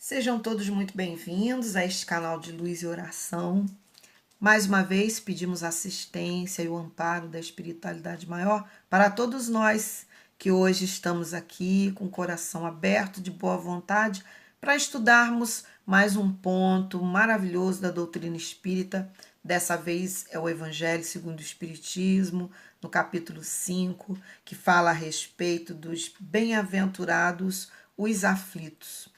Sejam todos muito bem-vindos a este canal de Luz e Oração. Mais uma vez pedimos assistência e o amparo da espiritualidade maior para todos nós que hoje estamos aqui com o coração aberto, de boa vontade, para estudarmos mais um ponto maravilhoso da doutrina espírita. Dessa vez é o Evangelho segundo o Espiritismo, no capítulo 5, que fala a respeito dos bem-aventurados, os aflitos.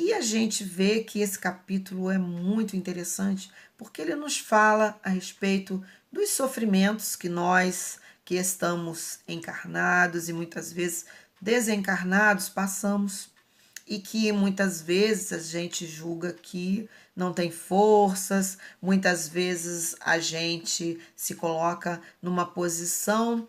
E a gente vê que esse capítulo é muito interessante porque ele nos fala a respeito dos sofrimentos que nós, que estamos encarnados e muitas vezes desencarnados, passamos e que muitas vezes a gente julga que não tem forças, muitas vezes a gente se coloca numa posição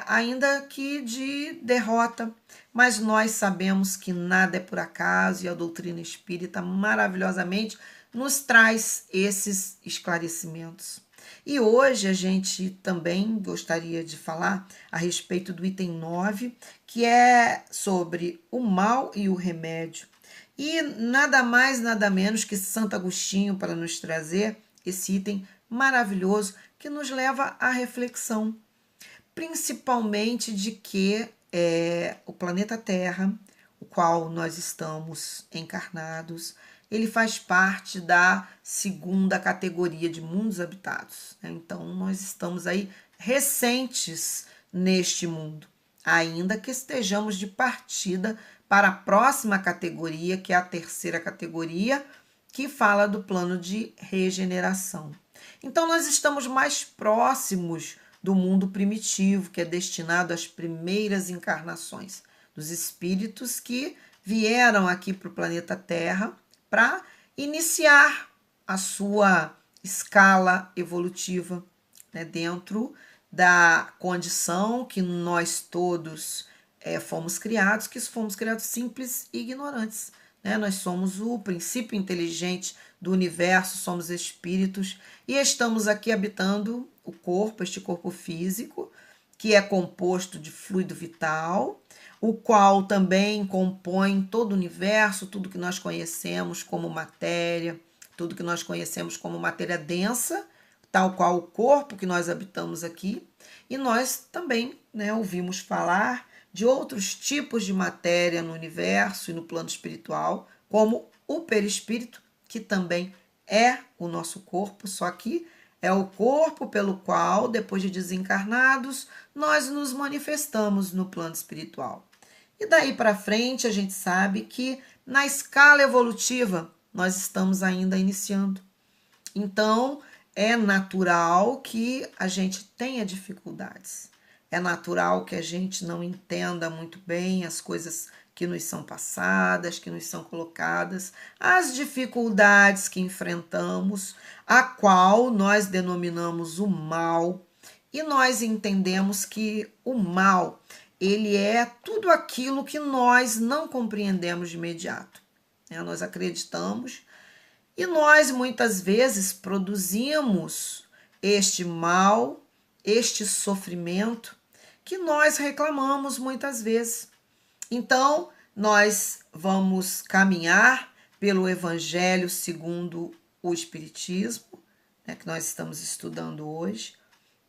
ainda que de derrota, mas nós sabemos que nada é por acaso e a doutrina espírita maravilhosamente nos traz esses esclarecimentos. E hoje a gente também gostaria de falar a respeito do item 9, que é sobre o mal e o remédio. E nada mais, nada menos que Santo Agostinho para nos trazer esse item maravilhoso que nos leva à reflexão, principalmente de que o planeta Terra, o qual nós estamos encarnados, ele faz parte da segunda categoria de mundos habitados. Então, nós estamos aí recentes neste mundo, ainda que estejamos de partida para a próxima categoria, que é a terceira categoria, que fala do plano de regeneração. Então, nós estamos mais próximos do mundo primitivo, que é destinado às primeiras encarnações dos espíritos que vieram aqui para o planeta Terra para iniciar a sua escala evolutiva, né, dentro da condição que nós todos fomos criados, que fomos criados simples e ignorantes. Né? Nós somos o princípio inteligente do universo, somos espíritos e estamos aqui habitando o corpo, este corpo físico, que é composto de fluido vital, o qual também compõe todo o universo, tudo que nós conhecemos como matéria, tudo que nós conhecemos como matéria densa, tal qual o corpo que nós habitamos aqui. E nós também, né, ouvimos falar de outros tipos de matéria no universo e no plano espiritual, como o perispírito, que também é o nosso corpo, só que é o corpo pelo qual, depois de desencarnados, nós nos manifestamos no plano espiritual. E daí para frente, a gente sabe que na escala evolutiva nós estamos ainda iniciando. Então, é natural que a gente tenha dificuldades. É natural que a gente não entenda muito bem as coisas que nos são passadas, que nos são colocadas, as dificuldades que enfrentamos, a qual nós denominamos o mal, e nós entendemos que o mal, ele é tudo aquilo que nós não compreendemos de imediato. Nós acreditamos e nós muitas vezes produzimos este mal, este sofrimento que nós reclamamos muitas vezes. Então, nós vamos caminhar pelo Evangelho segundo o Espiritismo, né, que nós estamos estudando hoje.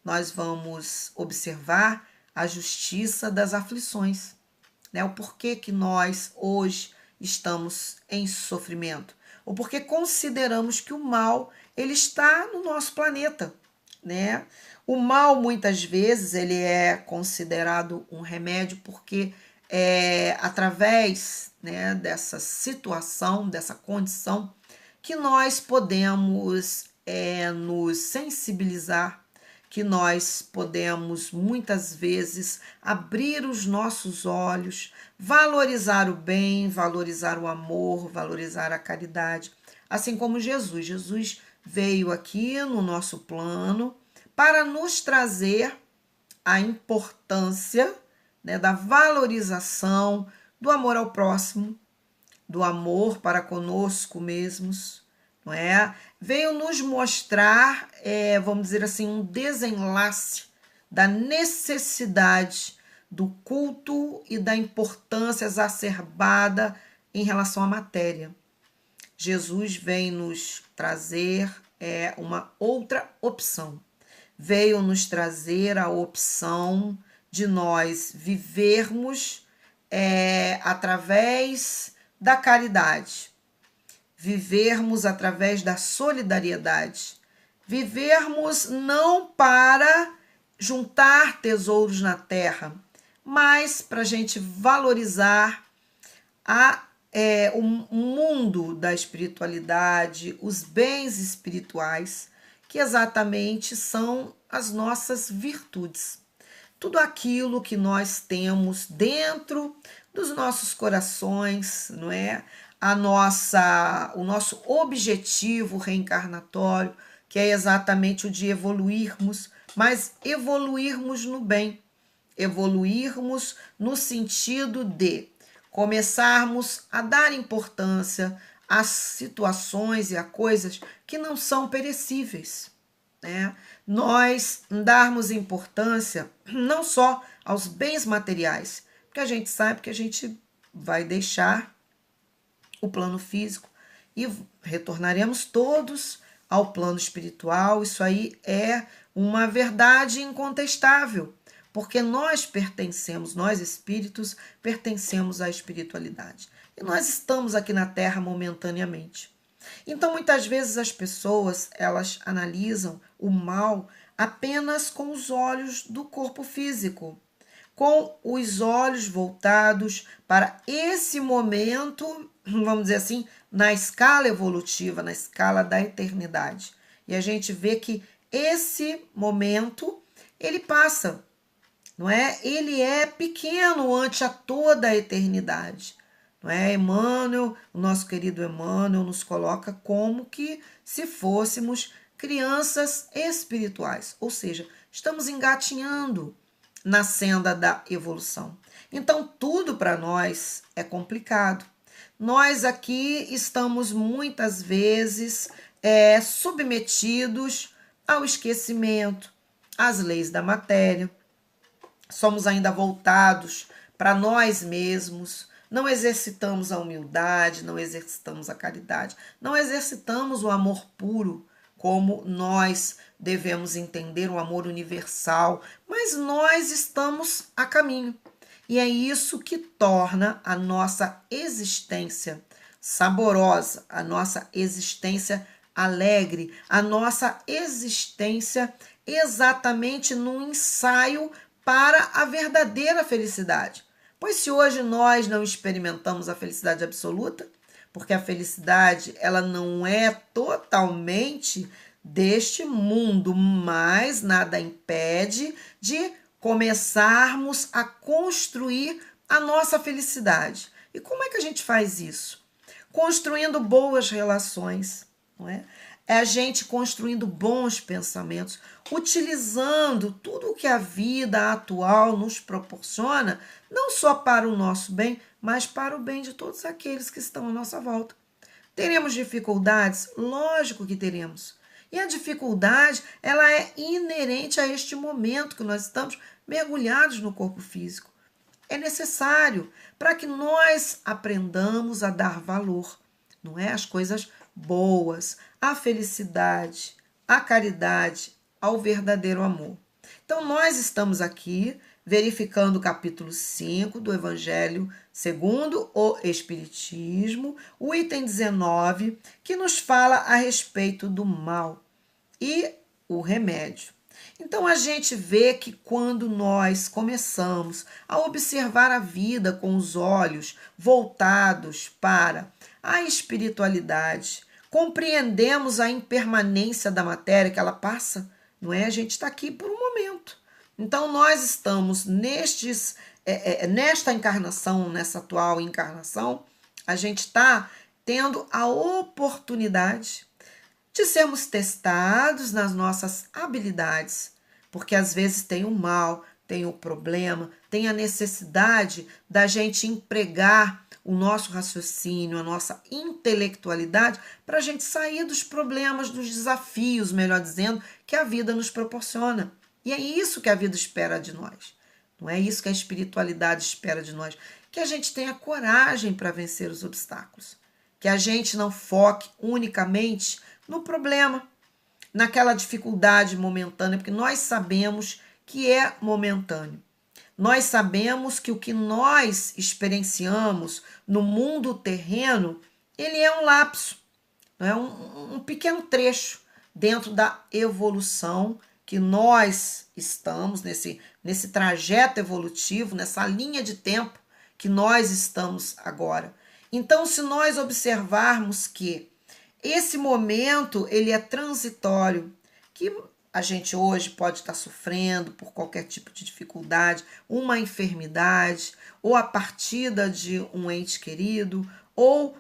Nós vamos observar a justiça das aflições, né, o porquê que nós hoje estamos em sofrimento, ou porque consideramos que o mal ele está no nosso planeta, né? O mal muitas vezes ele é considerado um remédio porque através, né, dessa situação, dessa condição, que nós podemos nos sensibilizar, que nós podemos muitas vezes abrir os nossos olhos, valorizar o bem, valorizar o amor, valorizar a caridade, assim como Jesus. Jesus veio aqui no nosso plano para nos trazer a importância, né, da valorização do amor ao próximo, do amor para conosco mesmos, não é? Veio nos mostrar, vamos dizer assim, um desenlace da necessidade do culto e da importância exacerbada em relação à matéria. Jesus vem nos trazer uma outra opção. Veio nos trazer a opção de nós vivermos através da caridade, vivermos através da solidariedade, vivermos não para juntar tesouros na terra, mas para a gente valorizar o mundo da espiritualidade, os bens espirituais, que exatamente são as nossas virtudes. Tudo aquilo que nós temos dentro dos nossos corações, não é? O nosso objetivo reencarnatório, que é exatamente o de evoluirmos, mas evoluirmos no bem, evoluirmos no sentido de começarmos a dar importância às situações e a coisas que não são perecíveis, né? Nós darmos importância não só aos bens materiais, porque a gente sabe que a gente vai deixar o plano físico e retornaremos todos ao plano espiritual. Isso aí é uma verdade incontestável, porque nós espíritos, pertencemos à espiritualidade. E nós estamos aqui na Terra momentaneamente. Então, muitas vezes as pessoas, elas analisam o mal apenas com os olhos do corpo físico, com os olhos voltados para esse momento, vamos dizer assim, na escala evolutiva, na escala da eternidade. E a gente vê que esse momento, ele passa, não é? Ele é pequeno ante a toda a eternidade. Não é? Emmanuel, o nosso querido Emmanuel, nos coloca como que se fôssemos crianças espirituais, ou seja, estamos engatinhando na senda da evolução. Então, tudo para nós é complicado. Nós aqui estamos muitas vezes submetidos ao esquecimento, às leis da matéria. Somos ainda voltados para nós mesmos, não exercitamos a humildade, não exercitamos a caridade, não exercitamos o amor puro, como nós devemos entender o amor universal, mas nós estamos a caminho. E é isso que torna a nossa existência saborosa, a nossa existência alegre, a nossa existência exatamente no ensaio para a verdadeira felicidade. Pois se hoje nós não experimentamos a felicidade absoluta, porque a felicidade ela não é totalmente deste mundo, mas nada impede de começarmos a construir a nossa felicidade. E como é que a gente faz isso? Construindo boas relações, não é? É a gente construindo bons pensamentos, utilizando tudo o que a vida atual nos proporciona, não só para o nosso bem, mas para o bem de todos aqueles que estão à nossa volta. Teremos dificuldades? Lógico que teremos. E a dificuldade, ela é inerente a este momento que nós estamos mergulhados no corpo físico. É necessário para que nós aprendamos a dar valor, não é? As coisas boas, a felicidade, a caridade, ao verdadeiro amor. Então, nós estamos aqui verificando o capítulo 5 do Evangelho segundo o Espiritismo, o item 19, que nos fala a respeito do mal e o remédio. Então, a gente vê que quando nós começamos a observar a vida com os olhos voltados para a espiritualidade, compreendemos a impermanência da matéria, que ela passa, não é? A gente está aqui por um momento. Então, nós estamos nesta encarnação, nessa atual encarnação, a gente está tendo a oportunidade de sermos testados nas nossas habilidades, porque às vezes tem o mal, tem o problema, tem a necessidade da gente empregar o nosso raciocínio, a nossa intelectualidade, para a gente sair dos problemas, dos desafios, melhor dizendo, que a vida nos proporciona. E é isso que a vida espera de nós. Não é isso que a espiritualidade espera de nós. Que a gente tenha coragem para vencer os obstáculos. que a gente não foque unicamente no problema, naquela dificuldade momentânea, porque nós sabemos que é momentâneo. Nós sabemos que o que nós experienciamos no mundo terreno, ele é um lapso, não é um pequeno trecho dentro da evolução que nós estamos, nesse trajeto evolutivo, nessa linha de tempo que nós estamos agora. Então, se nós observarmos que esse momento ele é transitório, que a gente hoje pode estar sofrendo por qualquer tipo de dificuldade, uma enfermidade, ou a partida de um ente querido, ou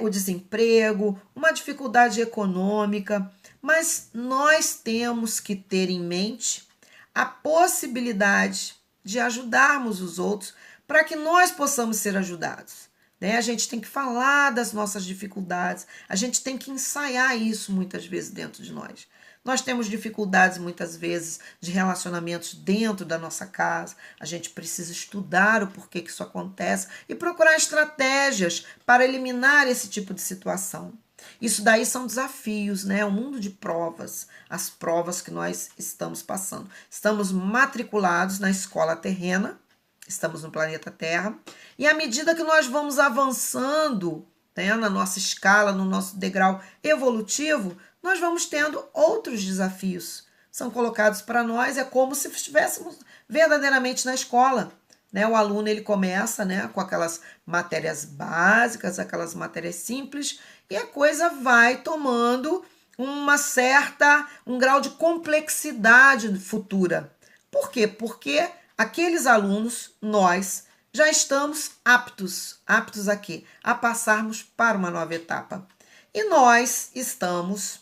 o desemprego, uma dificuldade econômica, mas nós temos que ter em mente a possibilidade de ajudarmos os outros para que nós possamos ser ajudados. A gente tem que falar das nossas dificuldades, a gente tem que ensaiar isso muitas vezes dentro de nós. Nós temos dificuldades muitas vezes de relacionamentos dentro da nossa casa, a gente precisa estudar o porquê que isso acontece e procurar estratégias para eliminar esse tipo de situação. Isso daí são desafios, né? O mundo de provas, as provas que nós estamos passando. Estamos matriculados na escola terrena, estamos no planeta Terra, e à medida que nós vamos avançando, né, na nossa escala, no nosso degrau evolutivo, nós vamos tendo outros desafios. São colocados para nós, é como se estivéssemos verdadeiramente na escola. Né? O aluno ele começa, né, com aquelas matérias básicas, aquelas matérias simples, e a coisa vai tomando um grau de complexidade futura. Por quê? Porque aqueles alunos, nós, já estamos aptos a quê? A passarmos para uma nova etapa. E nós estamos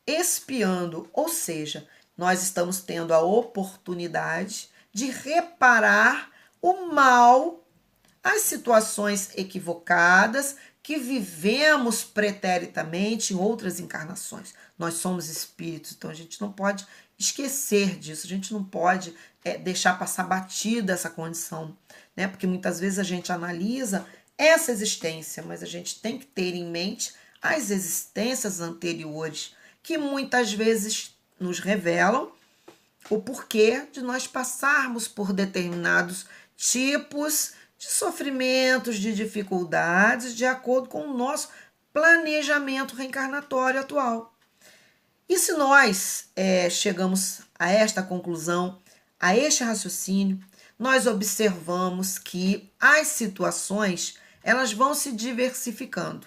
expiando, ou seja, nós estamos tendo a oportunidade de reparar o mal, as situações equivocadas que vivemos preternamente em outras encarnações. Nós somos espíritos, então a gente não pode esquecer disso, a gente não pode deixar passar batida essa condição, né? Porque muitas vezes a gente analisa essa existência, mas a gente tem que ter em mente as existências anteriores, que muitas vezes nos revelam o porquê de nós passarmos por determinados tipos de sofrimentos, de dificuldades, de acordo com o nosso planejamento reencarnatório atual. E se nós chegamos a esta conclusão, a este raciocínio, nós observamos que as situações elas vão se diversificando.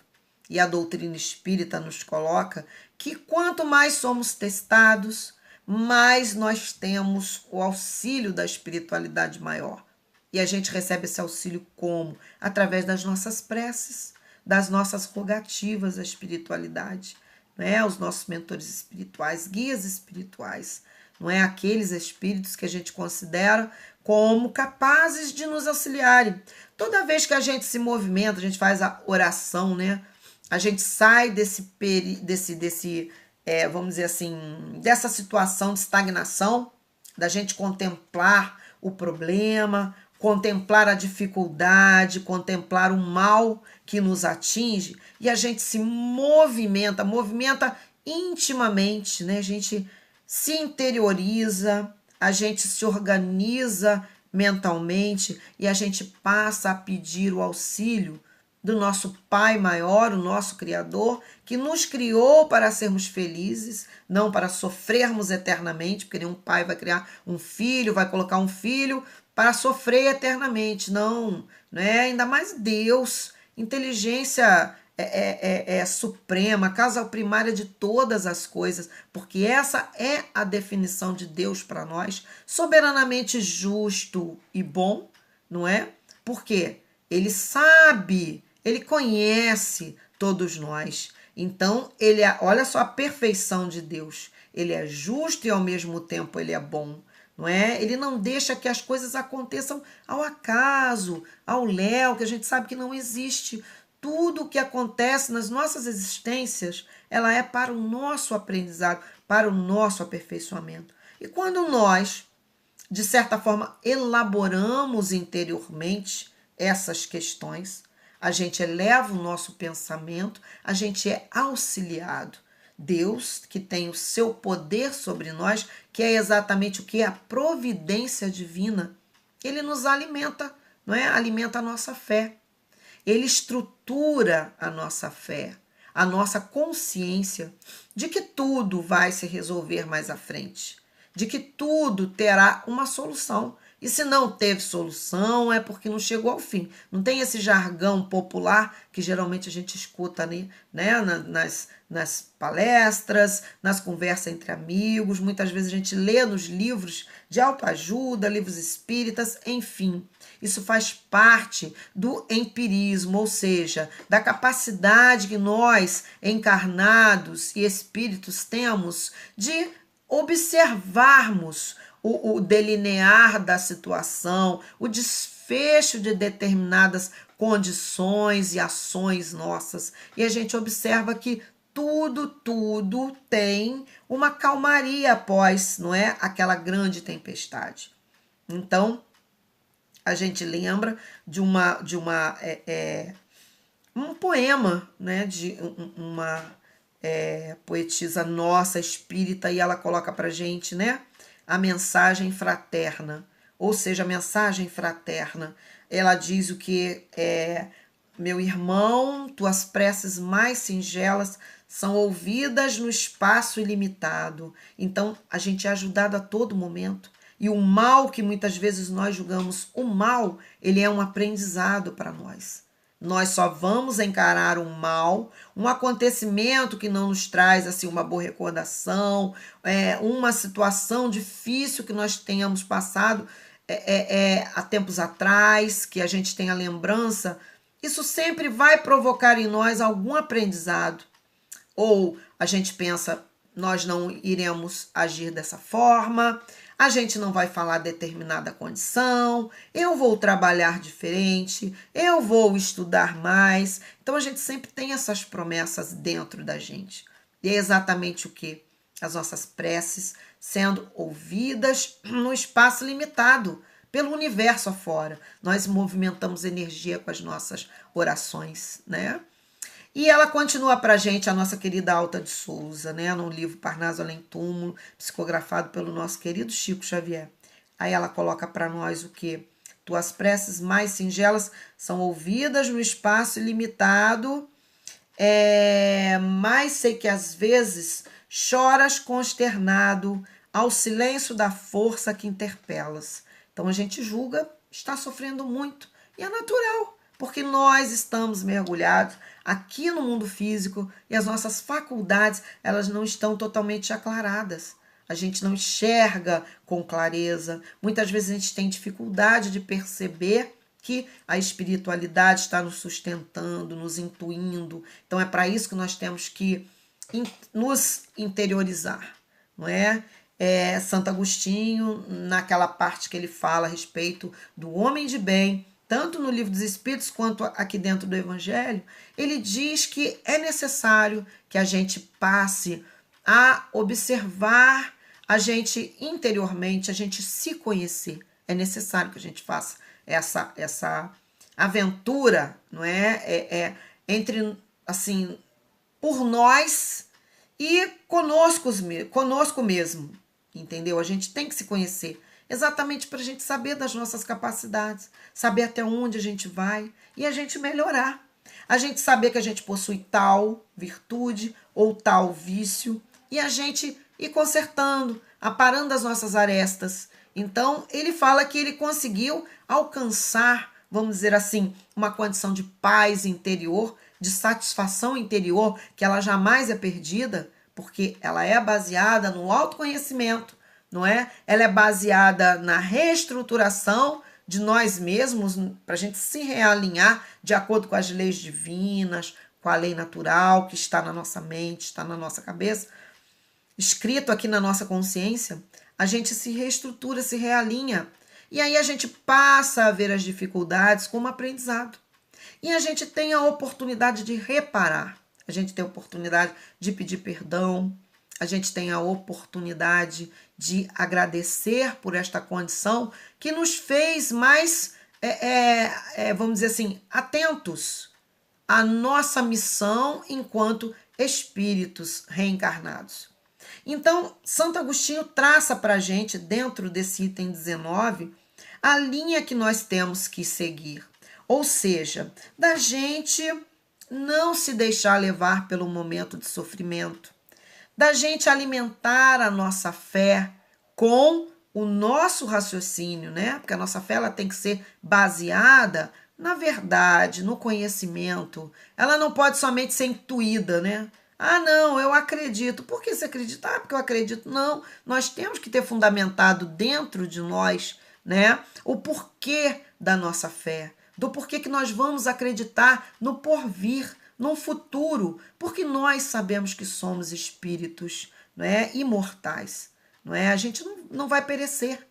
E a doutrina espírita nos coloca que quanto mais somos testados, mais nós temos o auxílio da espiritualidade maior. E a gente recebe esse auxílio como? Através das nossas preces, das nossas rogativas à espiritualidade, né? Os nossos mentores espirituais, guias espirituais, não é? Aqueles espíritos que a gente considera como capazes de nos auxiliarem. Toda vez que a gente se movimenta, a gente faz a oração, né? A gente sai vamos dizer assim, dessa situação de estagnação, da gente contemplar o problema, contemplar a dificuldade, contemplar o mal que nos atinge, e a gente se movimenta intimamente, né? A gente se interioriza, a gente se organiza mentalmente e a gente passa a pedir o auxílio do nosso Pai maior, o nosso Criador, que nos criou para sermos felizes, não para sofrermos eternamente, porque nenhum pai vai criar um filho, vai colocar um filho para sofrer eternamente, não, né? Ainda mais Deus, inteligência suprema, causa primária de todas as coisas, porque essa é a definição de Deus para nós, soberanamente justo e bom, não é? Porque ele sabe, ele conhece todos nós. Então, olha só a perfeição de Deus. Ele é justo e ao mesmo tempo ele é bom, não é? Ele não deixa que as coisas aconteçam ao acaso, ao léu, que a gente sabe que não existe. Tudo o que acontece nas nossas existências, ela é para o nosso aprendizado, para o nosso aperfeiçoamento. E quando nós, de certa forma, elaboramos interiormente essas questões, a gente eleva o nosso pensamento, a gente é auxiliado. Deus, que tem o seu poder sobre nós, que é exatamente o que? A providência divina. Ele nos alimenta, não é? Alimenta a nossa fé. Ele estrutura a nossa fé, a nossa consciência de que tudo vai se resolver mais à frente, de que tudo terá uma solução. E se não teve solução, é porque não chegou ao fim. Não tem esse jargão popular que geralmente a gente escuta, né? Nas palestras, nas conversas entre amigos. Muitas vezes a gente lê nos livros de autoajuda, livros espíritas, enfim. Isso faz parte do empirismo, ou seja, da capacidade que nós, encarnados e espíritos, temos de observarmos o delinear da situação, o desfecho de determinadas condições e ações nossas. E a gente observa que tudo tem uma calmaria após, não é? Aquela grande tempestade. Então, a gente lembra de um poema, né, de uma poetisa nossa espírita, e ela coloca pra gente, né, a mensagem fraterna, ou seja, a mensagem fraterna. Ela diz o que é: meu irmão, tuas preces mais singelas são ouvidas no espaço ilimitado. Então, a gente é ajudado a todo momento. E o mal que muitas vezes nós julgamos o mal, ele é um aprendizado para nós. Nós só vamos encarar um mal, um acontecimento que não nos traz assim uma boa recordação, uma situação difícil que nós tenhamos passado há tempos atrás, que a gente tem a lembrança. Isso sempre vai provocar em nós algum aprendizado. Ou a gente pensa, nós não iremos agir dessa forma, a gente não vai falar determinada condição, eu vou trabalhar diferente, eu vou estudar mais. Então a gente sempre tem essas promessas dentro da gente. E é exatamente o que? As nossas preces sendo ouvidas no espaço limitado, pelo universo afora. Nós movimentamos energia com as nossas orações, né? E ela continua para a gente, a nossa querida Alta de Souza, né, no livro Parnaso Além Túmulo, psicografado pelo nosso querido Chico Xavier. Aí ela coloca para nós o quê? Tuas preces mais singelas são ouvidas no espaço ilimitado, mas sei que às vezes choras consternado ao silêncio da força que interpelas. Então a gente julga, está sofrendo muito, e é natural, porque nós estamos mergulhados aqui no mundo físico e as nossas faculdades, elas não estão totalmente aclaradas. A gente não enxerga com clareza. Muitas vezes a gente tem dificuldade de perceber que a espiritualidade está nos sustentando, nos intuindo. Então é para isso que nós temos que nos interiorizar, não é? Santo Agostinho, naquela parte que ele fala a respeito do homem de bem, tanto no Livro dos Espíritos quanto aqui dentro do Evangelho, ele diz que é necessário que a gente passe a observar a gente interiormente, a gente se conhecer. É necessário que a gente faça essa aventura, não é? Entre, assim, por nós e conosco mesmo, entendeu? A gente tem que se conhecer, exatamente para a gente saber das nossas capacidades, saber até onde a gente vai e a gente melhorar. A gente saber que a gente possui tal virtude ou tal vício e a gente ir consertando, aparando as nossas arestas. Então, ele fala que ele conseguiu alcançar, vamos dizer assim, uma condição de paz interior, de satisfação interior, que ela jamais é perdida, porque ela é baseada no autoconhecimento, não é? Ela é baseada na reestruturação de nós mesmos, para a gente se realinhar de acordo com as leis divinas, com a lei natural que está na nossa mente, está na nossa cabeça, escrito aqui na nossa consciência. A gente se reestrutura, se realinha. E aí a gente passa a ver as dificuldades como aprendizado. E a gente tem a oportunidade de reparar. A gente tem a oportunidade de pedir perdão. A gente tem a oportunidade de agradecer por esta condição que nos fez mais vamos dizer assim, atentos à nossa missão enquanto espíritos reencarnados. Então, Santo Agostinho traça para a gente, dentro desse item 19, a linha que nós temos que seguir. Ou seja, da gente não se deixar levar pelo momento de sofrimento, da gente alimentar a nossa fé com o nosso raciocínio, né? Porque a nossa fé ela tem que ser baseada na verdade, no conhecimento. Ela não pode somente ser intuída, né? Ah, não, eu acredito. Por que você acredita? Ah, porque eu acredito. Não, nós temos que ter fundamentado dentro de nós, né, o porquê da nossa fé, do porquê que nós vamos acreditar no porvir, no futuro, porque nós sabemos que somos espíritos, não é, imortais, não é? A gente não vai perecer,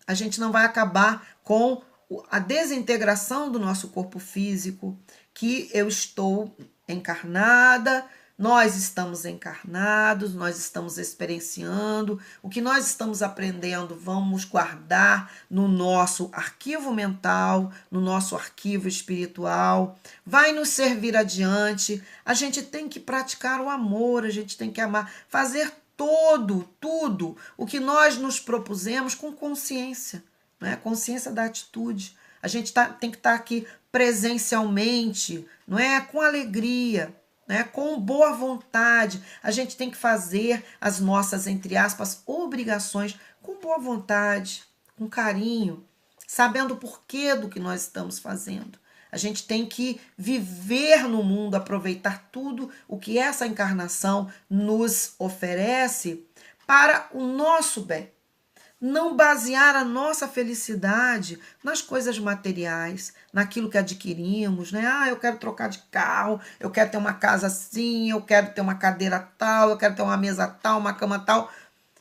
a gente não vai acabar com a desintegração do nosso corpo físico, que eu estou encarnada, nós estamos encarnados, nós estamos experienciando, o que nós estamos aprendendo, vamos guardar no nosso arquivo mental, no nosso arquivo espiritual, vai nos servir adiante. A gente tem que praticar o amor, a gente tem que amar, fazer tudo o que nós nos propusemos com consciência, né? Consciência da atitude. A gente tem que estar aqui presencialmente, não é? Com alegria, né? Com boa vontade. A gente tem que fazer as nossas, entre aspas, obrigações com boa vontade, com carinho, sabendo o porquê do que nós estamos fazendo. A gente tem que viver no mundo, aproveitar tudo o que essa encarnação nos oferece para o nosso bem. Não basear a nossa felicidade nas coisas materiais, naquilo que adquirimos, né? Ah, eu quero trocar de carro, eu quero ter uma casa assim, eu quero ter uma cadeira tal, eu quero ter uma mesa tal, uma cama tal,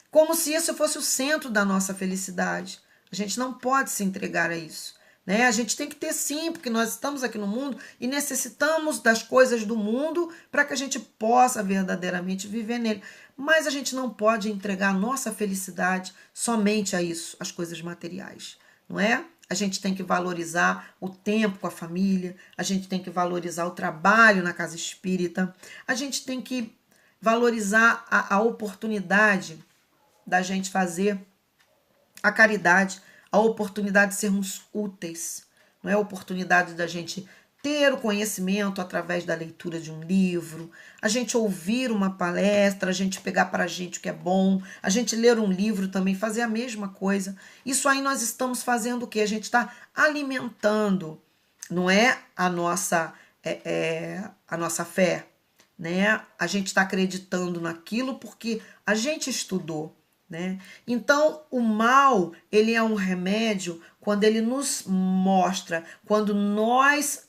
como se isso fosse o centro da nossa felicidade. A gente não pode se entregar a isso, né? A gente tem que ter sim, porque nós estamos aqui no mundo e necessitamos das coisas do mundo para que a gente possa verdadeiramente viver nele. Mas a gente não pode entregar a nossa felicidade somente a isso, as coisas materiais, não é? A gente tem que valorizar o tempo com a família, a gente tem que valorizar o trabalho na casa espírita, a gente tem que valorizar a oportunidade da gente fazer a caridade, a oportunidade de sermos úteis, não é a oportunidade da gente ter o conhecimento através da leitura de um livro, a gente ouvir uma palestra, a gente pegar para a gente o que é bom, a gente ler um livro também, fazer a mesma coisa. Isso aí nós estamos fazendo o quê? A gente está alimentando, não é a nossa fé, né? A gente está acreditando naquilo porque a gente estudou, né? Então, o mal, ele é um remédio quando ele nos mostra, quando nós,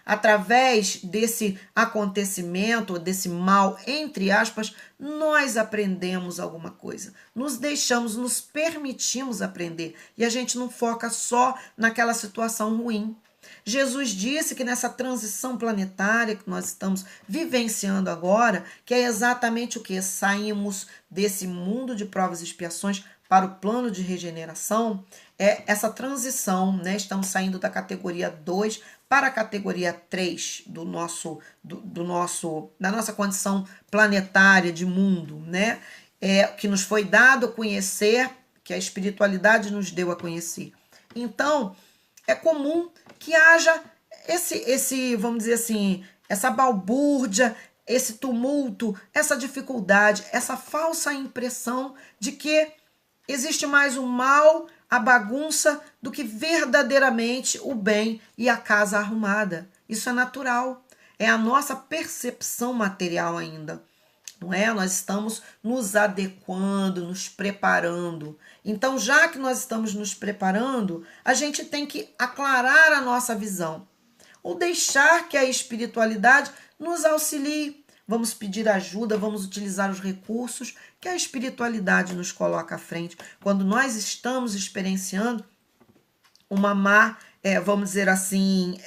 através desse acontecimento, desse mal, entre aspas, nós aprendemos alguma coisa, nos deixamos, nos permitimos aprender e a gente não foca só naquela situação ruim. Jesus disse que nessa transição planetária que nós estamos vivenciando agora, que é exatamente o que? Saímos desse mundo de provas e expiações para o plano de regeneração, é essa transição, né? Estamos saindo da categoria 2 para a categoria 3 da nossa condição planetária de mundo, né? Que nos foi dado a conhecer, que a espiritualidade nos deu a conhecer. Então, é comum que haja vamos dizer assim, essa balbúrdia, esse tumulto, essa dificuldade, essa falsa impressão de que existe mais o mal, a bagunça, do que verdadeiramente o bem e a casa arrumada. Isso é natural. É a nossa percepção material ainda. Não é? Nós estamos nos adequando, nos preparando. Então, já que nós estamos nos preparando, a gente tem que aclarar a nossa visão ou deixar que a espiritualidade nos auxilie. Vamos pedir ajuda, vamos utilizar os recursos que a espiritualidade nos coloca à frente. Quando nós estamos experienciando uma má, vamos dizer assim,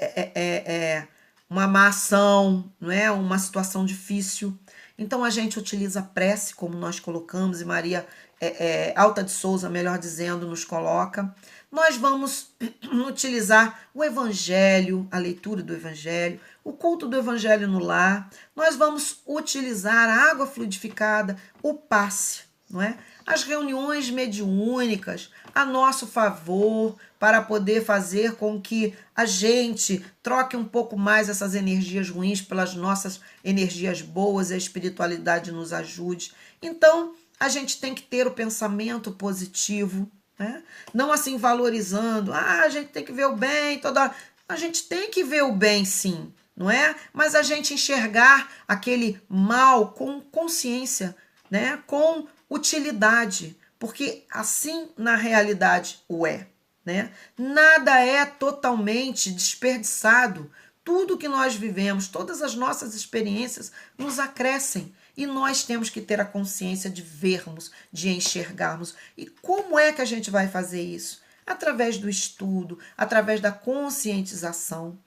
uma má ação, não é? Uma situação difícil. Então a gente utiliza a prece, como nós colocamos, e Maria Alta de Souza, melhor dizendo, nos coloca. nós vamos utilizar o Evangelho, a leitura do Evangelho, o culto do Evangelho no lar, nós vamos utilizar a água fluidificada, o passe, não é? As reuniões mediúnicas a nosso favor para poder fazer com que a gente troque um pouco mais essas energias ruins pelas nossas energias boas e a espiritualidade nos ajude. Então, a gente tem que ter o pensamento positivo, né? Não assim valorizando, a gente tem que ver o bem, a gente tem que ver o bem sim, não é? Mas a gente enxergar aquele mal com consciência, né? Com utilidade, porque assim na realidade o é, né? Nada é totalmente desperdiçado. Tudo que nós vivemos, todas as nossas experiências nos acrescem e nós temos que ter a consciência de vermos, de enxergarmos. E como é que a gente vai fazer isso? Através do estudo, através da conscientização.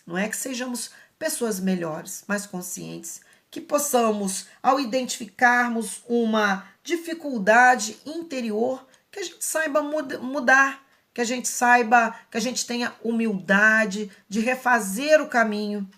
Não é que sejamos pessoas melhores, mais conscientes, que possamos, ao identificarmos uma dificuldade interior, que a gente saiba mudar, que a gente saiba, que a gente tenha humildade de refazer o caminho,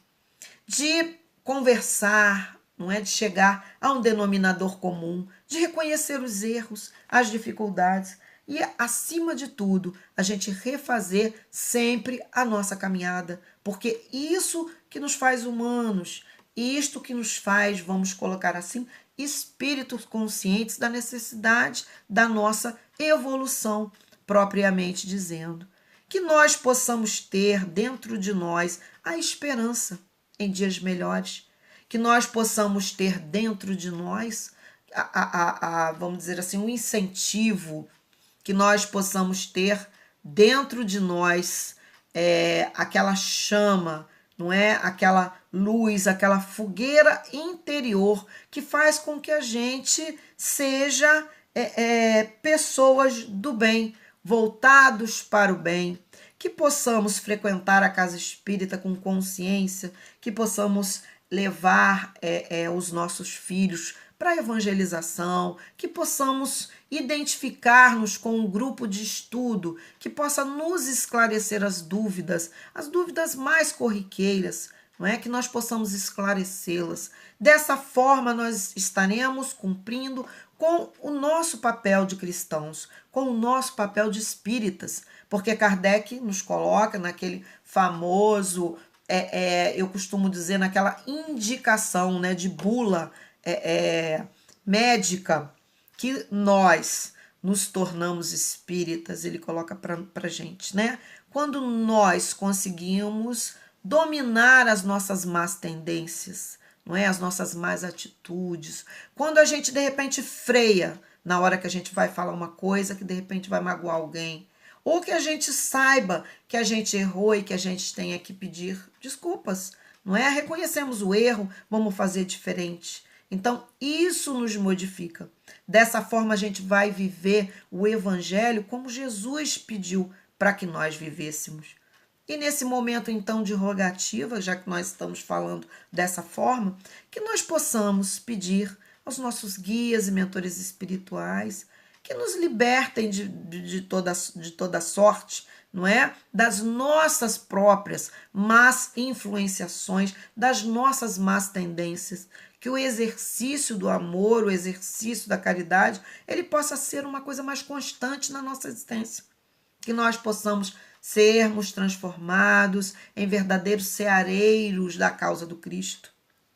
de conversar, não é? De chegar a um denominador comum, de reconhecer os erros, as dificuldades e, acima de tudo, a gente refazer sempre a nossa caminhada, porque isso que nos faz humanos, isto que nos faz, vamos colocar assim, espíritos conscientes da necessidade da nossa evolução, propriamente dizendo. Que nós possamos ter dentro de nós a esperança em dias melhores, que nós possamos ter dentro de nós, vamos dizer assim, um incentivo, que nós possamos ter dentro de nós aquela chama, não é? Aquela luz, aquela fogueira interior que faz com que a gente seja pessoas do bem, voltados para o bem, que possamos frequentar a casa espírita com consciência, que possamos levar os nossos filhos para a evangelização, que possamos identificar-nos com um grupo de estudo que possa nos esclarecer as dúvidas mais corriqueiras, não é? Que nós possamos esclarecê-las. Dessa forma, nós estaremos cumprindo com o nosso papel de cristãos, com o nosso papel de espíritas, porque Kardec nos coloca naquele famoso, eu costumo dizer, naquela indicação, né, de bula médica, que nós nos tornamos espíritas, ele coloca para gente, né? Quando nós conseguimos dominar as nossas más tendências, não é? As nossas más atitudes. Quando a gente, de repente, freia na hora que a gente vai falar uma coisa que, de repente, vai magoar alguém. Ou que a gente saiba que a gente errou e que a gente tenha que pedir desculpas, não é? Reconhecemos o erro, vamos fazer diferente. Então, isso nos modifica. Dessa forma, a gente vai viver o Evangelho como Jesus pediu para que nós vivêssemos. E nesse momento, então, de rogativa, já que nós estamos falando dessa forma, que nós possamos pedir aos nossos guias e mentores espirituais que nos libertem de toda sorte, não é? Das nossas próprias más influenciações, das nossas más tendências, que o exercício do amor, o exercício da caridade, ele possa ser uma coisa mais constante na nossa existência. Que nós possamos sermos transformados em verdadeiros ceareiros da causa do Cristo,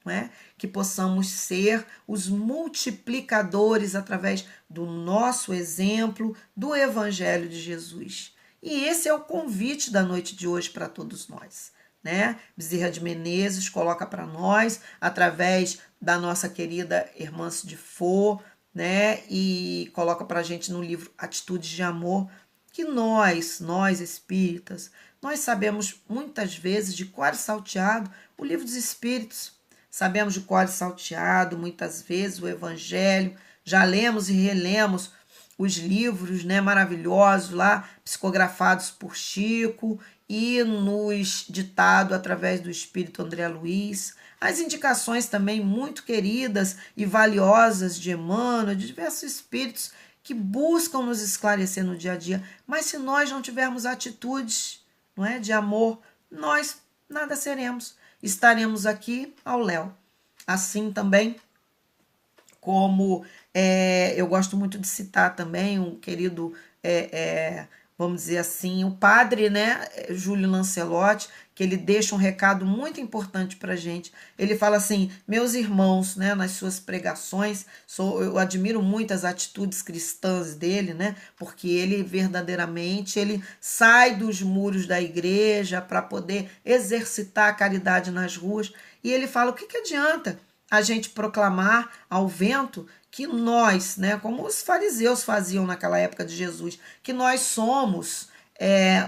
não é? Que possamos ser os multiplicadores através do nosso exemplo, do Evangelho de Jesus. E esse é o convite da noite de hoje para todos nós, né? Bezerra de Menezes coloca para nós, através da nossa querida Hermance de Faux, né? E coloca para a gente no livro Atitudes de Amor, que nós espíritas, nós sabemos muitas vezes de cor salteado o livro dos Espíritos, sabemos de cor salteado muitas vezes o Evangelho, já lemos e relemos os livros, né, maravilhosos lá, psicografados por Chico e nos ditado através do Espírito André Luiz, as indicações também muito queridas e valiosas de Emmanuel, de diversos espíritos que buscam nos esclarecer no dia a dia. Mas se nós não tivermos atitudes, não é, de amor, nós nada seremos. Estaremos aqui ao léu. Assim também como eu gosto muito de citar também um querido, vamos dizer assim, o padre, né, Júlio Lancelotti, que ele deixa um recado muito importante para a gente. Ele fala assim: meus irmãos, né, nas suas pregações, eu admiro muito as atitudes cristãs dele, né, porque ele verdadeiramente ele sai dos muros da igreja para poder exercitar a caridade nas ruas, e ele fala: o que adianta a gente proclamar ao vento que nós, né, como os fariseus faziam naquela época de Jesus, que nós somos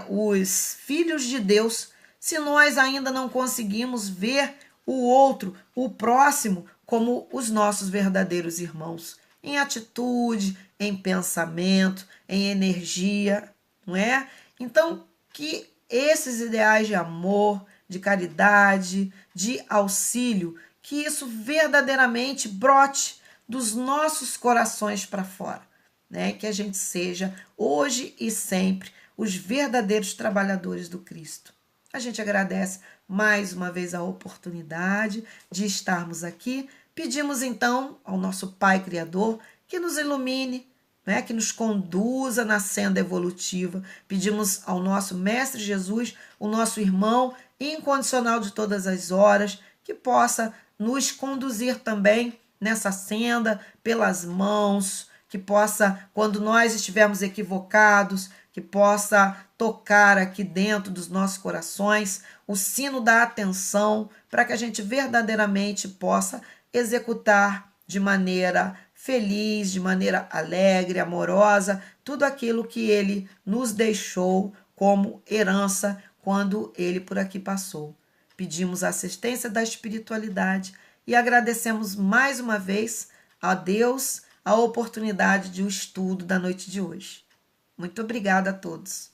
os filhos de Deus, se nós ainda não conseguimos ver o outro, o próximo, como os nossos verdadeiros irmãos, em atitude, em pensamento, em energia, não é? Então, que esses ideais de amor, de caridade, de auxílio, que isso verdadeiramente brote dos nossos corações para fora, né? Que a gente seja hoje e sempre os verdadeiros trabalhadores do Cristo. A gente agradece mais uma vez a oportunidade de estarmos aqui. Pedimos então ao nosso Pai Criador que nos ilumine, né, que nos conduza na senda evolutiva. Pedimos ao nosso Mestre Jesus, o nosso irmão incondicional de todas as horas, que possa nos conduzir também nessa senda pelas mãos, que possa, quando nós estivermos equivocados, que possa tocar aqui dentro dos nossos corações o sino da atenção, para que a gente verdadeiramente possa executar de maneira feliz, de maneira alegre, amorosa, tudo aquilo que ele nos deixou como herança quando ele por aqui passou. Pedimos a assistência da espiritualidade e agradecemos mais uma vez a Deus a oportunidade de o estudo da noite de hoje. Muito obrigada a todos.